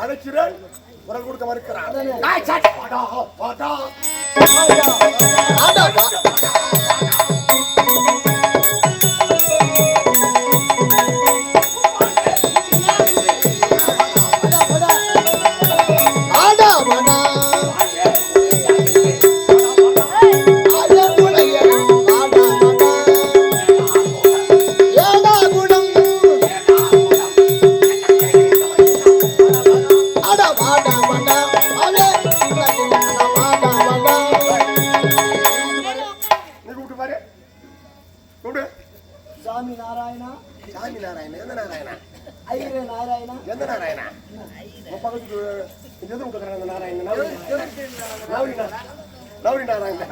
அழைக்கிறேன் குரல் கொடுக்க மறுக்கிறான். சாமி நாராயணா. சாமி நாராயணா. எந்த நாராயணா? ஐயரே நாராயணா. எந்த நாராயணா? பக்கத்து எது விட்டுக்கிறாங்க நாராயணன்? நவரி நாராயணன்.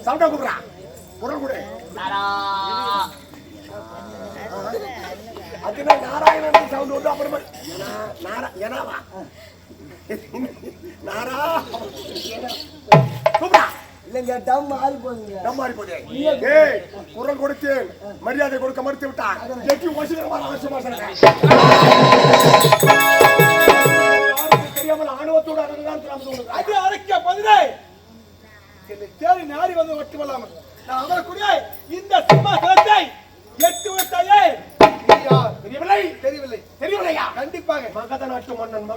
சவுண்டா கூப்பிடுறா. குரல் கொடு. அதுனா நாராயணன் சவுண்ட் வந்து அப்புறமா ஏனாவா நாரா கூப்பிடா. இல்லங்க டம் ஆறி போகுங்க. டம் ஆறி போகுது. ஏய் குரல் கொடுத்து மரியாதை கொடுக்க மறுத்து விட்டான். எட்டி வசிக்கிறமா அவசியமா சொல்றேன். தெரியாமல் ஆணவத்தோட அது அரைக்க பதிலே என்னை தேடி நாடி வந்து மட்டுமல்லாமல் நான் அமரக்கூடிய இந்த சிம்மாசனத்தை 8 வருஷத்தையே தெரியவில்லை. தெரியவில்லை. தெரியவில்லையா? கண்டிப்பாக மகத நாட்டு மன்னன்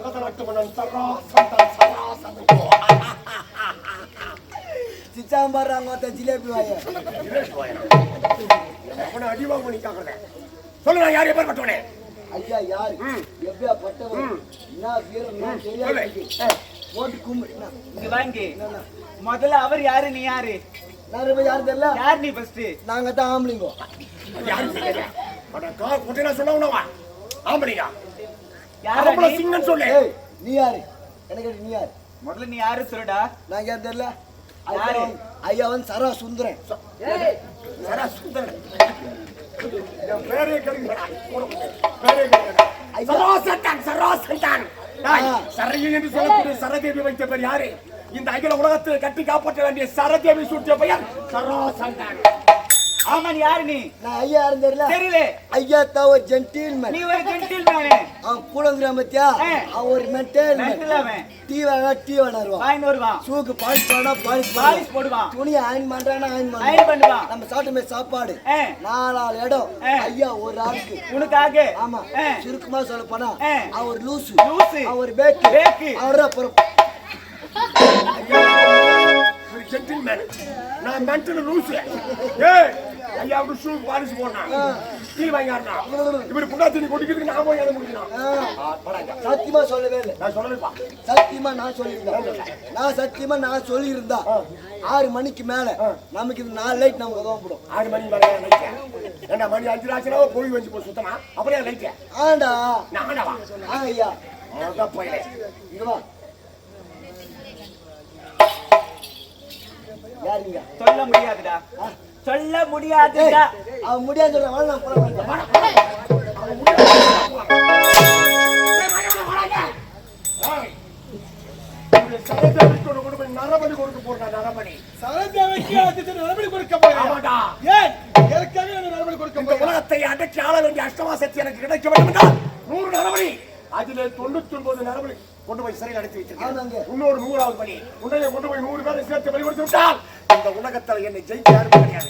சிச்சாம்பாடுறாங்க ஒருத்த ஜிலேபி வாய அவனை அடிவாங்க பண்ணி காக்குறேன். சொல்லு நான் யார் எப்பேர் பட்டவனே? ஐயா யாரு எப்படியா பட்டவன் என்ன வீரம் தெரியாது. ஓட்டு கும்பிடு இங்க வாங்கி முதல்ல அவர் யாரு நீ யாரு? நான் யாரு தெரியல. யார் நீ ஃபர்ஸ்ட்? நாங்க தான் ஆம்பளைங்க. யாரு தெரியல. அட கார் போட்டு நான் சொன்னவனவா? ஆம்பளையா? யாரு ஆம்பளை சிங்கன்னு சொல்லு. ஏய் நீ யாரு? எனக்கு நீ யாரு? முதல்ல நீ யாரு சொல்லுடா. நான் யாரு தெரியல. யாரு? ஐயாவன் சரா சுந்தரன். ஏய் சரா சுந்தரன். என் பேரே கேளுங்கடா. பேரே கேளுங்கடா. சரா சந்தான். சரையில் என்று சொல்லக்கூடிய சரதேவி வைத்த பேர் யாரு? இந்த அகில உலகத்தை கட்டி காப்பாற்ற வேண்டிய சரதேவி சூட்டிய பெயர் சரா சந்தான். ஆமா நீ யாரு நீ? நான் ஐயா யாரும் தெரியல. தெரியல. ஐயா தான் ஒரு ஜென்டில்மேன். நீ ஒரு ஜென்டில்மேன். அவன் கூடங்கிற மத்தியா அவன் ஒரு மென்டல். டீ வாங்க டீ வாங்குவான். வாங்கி வருவான். சூக்கு பாலிஷ் பண்ணா பாலிஷ் போடுவான். துணி அயன் பண்றானா அயன் பண்ணுவான். நம்ம சாப்பிட்ட சாப்பாடு 4 இடம். ஐயா ஒரு ஆளுக்கு உனக்காக. ஆமா சுருக்கமா சொல்ல போனா அவர் லூசு அவர் பேக்கு அவர் அப்புறம் ஜென்டில்மேன். நான் மென்டல் லூசு. ஏய் ஐயா ஒரு ஷூ பாலிஷ் போடுறான். டீ வாங்கினா இவரு புண்ணா தண்ணி குடிக்கிறதுக்கு நான் போய் அதை முடிக்கணும். சத்தியமா சொல்லவே இல்லை. நான் சொல்லலப்பா. சத்தியமா நான் சொல்லியிருந்தேன். நான் சொல்லியிருந்தா 6 மணிக்கு மேல நமக்கு இது 4 லைட் நமக்கு தான் போடும். 6 மணி மேல லைட் ஏண்டா மணி 5 ஆச்சுனா போய் வந்து போ சுத்தமா அப்படியே லைட் ஆண்டா நானடா ஐயா மொத போயிலே இங்க வா. யாருங்க? சொல்ல முடியாதுடா. சொல்ல முடியாதுடா. அவன் முடியாது சொல்ற வாங்க நான் போறேன். சரதேவிக்கு கொண்டு போய் நரபலி கொடுக்க போறான். நரபலி சரதேவிக்கு அதுக்கு நரபலி கொடுக்க போறேன். ஆமாடா. ஏன் எனக்காக நான் நரபலி கொடுக்க போறேன். உலகத்தை அடக்கி ஆள வேண்டிய அஷ்டமா சக்தி எனக்கு கிடைக்க வேண்டும் என்றால் 100 நரபலி. அதிலே 99 நரபலி கொண்டு போய் சிறையில் அடைத்து வைத்திருக்கிறேன். இன்னொரு 100வது பலி உன்னை கொண்டு போய் 100 பேரை சேர்த்து பலி கொடுத்து விட்டால் இந்த உலகத்தில் என்னை ஜெயிக்க யாரும் கிடையாது.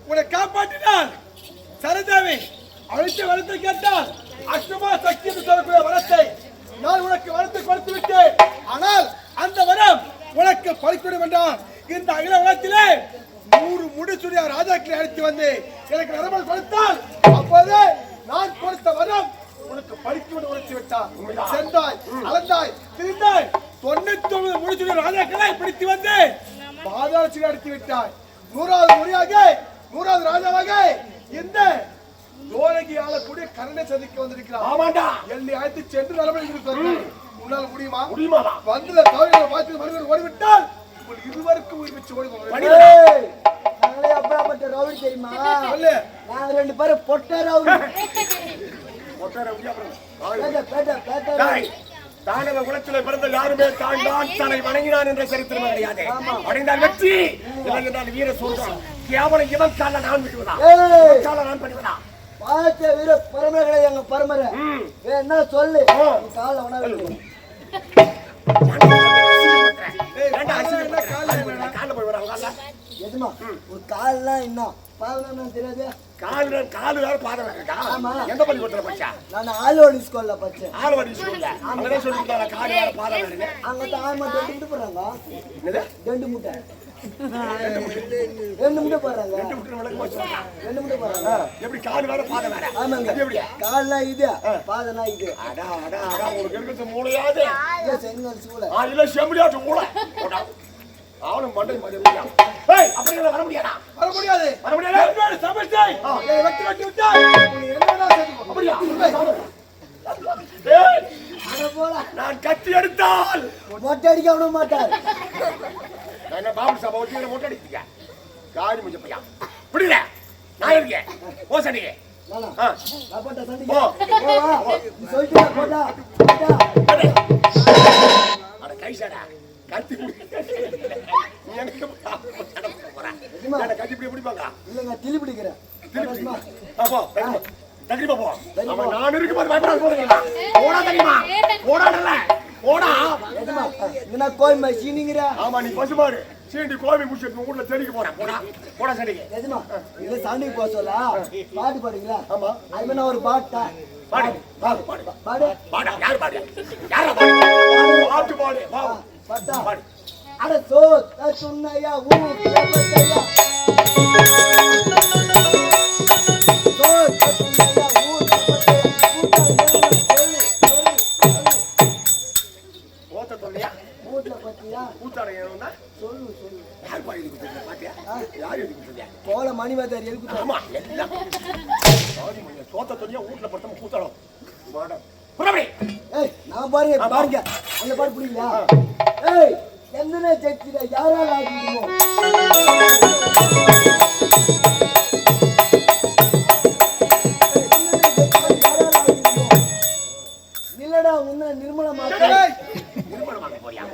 உன்னை காப்பாற்றினார் சரதேவி அழைத்து வரத்தை கேட்டால் அஷ்டமா சக்தி என்று சொல்லக்கூடிய வரத்தை நான் உனக்கு வரத்தை கொடுத்து விட்டேன். ஆனால் அந்த வரம் உனக்கு பறிக்கொடும் என்றால் இந்த அகில உலகத்திலே 100 முடிச்சுடைய ராஜாக்களை அழைத்து வந்து எனக்கு நரபலி கொடுத்தால் அப்போது நான் கொடுத்த வரம் உனக்கு பறிக்கொடு உழைத்து விட்டார். சென்றாய் அளந்தாய் திரிந்தாய் 99 முடிச்சுடைய ராஜாக்களை பிடித்து வந்து பாதாளத்தில் அடித்து விட்டாய். 100வது முறையாக 100வது ராஜாவாக இந்த தோரகி ஆளக்கூடிய கருணை சதிக்க வந்திருக்கிறார். ஆமாண்டா. என்னை அழைத்து சென்று நரபலி கொடுத்தார். உன்னால் முடியுமா? முடியுமாடா? வந்தத தவறுகளை பார்த்து மறுபடியும் ஓடிவிட்டால் உங்கள் இருவருக்கும் உயிர் வச்சு ஓடுவாங்க. நாங்களே அப்பப்பட்ட ரவுடி தெரியுமா? சொல்லு. நாங்க 2 பேரும் பொட்ட ரவுடி. தானவ குலத்தில் பிறந்த யாருமே தான் தன்னை வணங்கினான் என்ற சரித்திரம் கிடையாது. அடைந்தால் வெற்றி இல்லை என்றால் வீர சொல்றான். கேவலம் இவன் கால நான் விட்டுவதா நான் பண்ணுவதா பார்த்த வீர பரம்பரை எங்க பரம்பரை ம். வேணா சொல்லு ஆ. நீ காலைல வேணா வைக்கணும். ஏன்டா அசிங்கப்படுற? கால்ல போய் வராங்க எதுமா ஒரு கால்லாம் என்ன பாவம் தெரியாது காலு வேற பாதம் வேற இருக்கா? ஆமா. எந்த பள்ளிக்கூடத்துல படிச்சா? நான் ஆலோடி ஸ்கூல்ல படிச்சேன் ஆலவாடி ஸ்கூல்ல. அங்கதான் சொல்லிருக்காங்க காலு வேற பாதம் வேறன்னு. அங்க தாய்மா ரெண்டு முட்டை போடுறாங்க என்னது? ரெண்டு முட்டை போடுறாங்க ரெண்டு விட்டு விளக்கு வச்சுருக்காங்க. ரெண்டு முட்டை போடுறாங்க எப்படி காலு வேற பாதம் வேற? ஆமாங்க அது எப்படியா? கால்லாம் இது பாதனா இது அடா அடா அடா உங்களுக்கு இருக்கிறது மூளையாது. இது செங்கல் சூளை இல்ல செம்பிளியாட்டு மூளை. போடா. அவனும் மண்டை மதியா. ஏய் அப்படி எல்லாம் வர முடியாதா? வர முடியாது. வர முடியாது. என்னோட சமைச்சை என்னை வெட்டி வெட்டி விட்டாய். உன்னை என்னடா செய்து போ. அப்படியா? ஏய் அட போல நான் கத்தி எடுத்தால் மொட்டை அடிக்க விட மாட்டார் நான் என்ன பாபு சாபா வச்சு என்ன மொட்டை அடிச்சிக்க காரி முடிஞ்ச பையா புரியல நான் இருக்கேன் ஓ சண்டிகை நானா ஆ நான் போட்ட ஓ. சண்டிகை நீ சொல்லிட்டு போட்டா போட்டா அட கைசாடா கத்தி நீ எனக்கு போறா என்ன கத்தி இப்படி பிடிப்பாங்க இல்லங்க திலி பிடிக்கிறேன் அப்போ தகிரிமா போ அவன் நான் இருக்கு பாரு பயப்படாத போறீங்களா போடா தகிரிமா போடாடல போடா எதுமா என்ன கோய் மை சீனிங்கற ஆமா நீ பசுமாடு சீண்டி கோவி முஷி ஊர்ல தெளிக்க போறேன் போடா போடா சண்டிகை எதுமா இல்ல சாண்டிக்கு போக சொல்ல பாட்டு பாடுங்களா ஆமா அது நான் ஒரு பாட்டா பாடு பாடு பாடு பாடு பாடா யார் பாடு யாரா பாடு பாட்டு பாடு வா பாட்டா பாடு அட சோ தன்னையா ஊ கேப்பையா சோ தன்னையா ஊ ஓத்த தொல்லையா ஊட்ல பத்தியா கூத்தாட ஏறோம்னா சொல்லு சொல்லு யார் பாடி கொடுத்தா பாத்தியா யார் எழுதி கொடுத்தா கோல மணிவாதார் எழுக்குதா ஆமா எல்லாம் சாரி மணியா சோத்த தொல்லையா வீட்ல படுத்தම கூத்தாடும் மாடா புறப்படி ஏய் நான் பாருங்க பாருங்க அந்த பாட்டு புரியல ஏய் என்னனே ஜெயிச்சிட யாரால ஆகிடுமோ நில்லடா உன்ன நிர்மலமாக்க நிர்மலமாக போறியா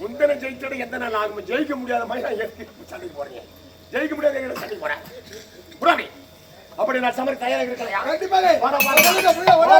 உந்தன ஜெயிச்சட எந்த நாள் ஆகும் ஜெயிக்க முடியாத மாதிரி நான் எதுக்கு சண்டைக்கு போறீங்க ஜெயிக்க முடியாத எங்க சண்டைக்கு போறேன் புறப்படி அப்படி நான் சமர் தயாராக இருக்கலையா கண்டிப்பாக வாடா வாடா வர வர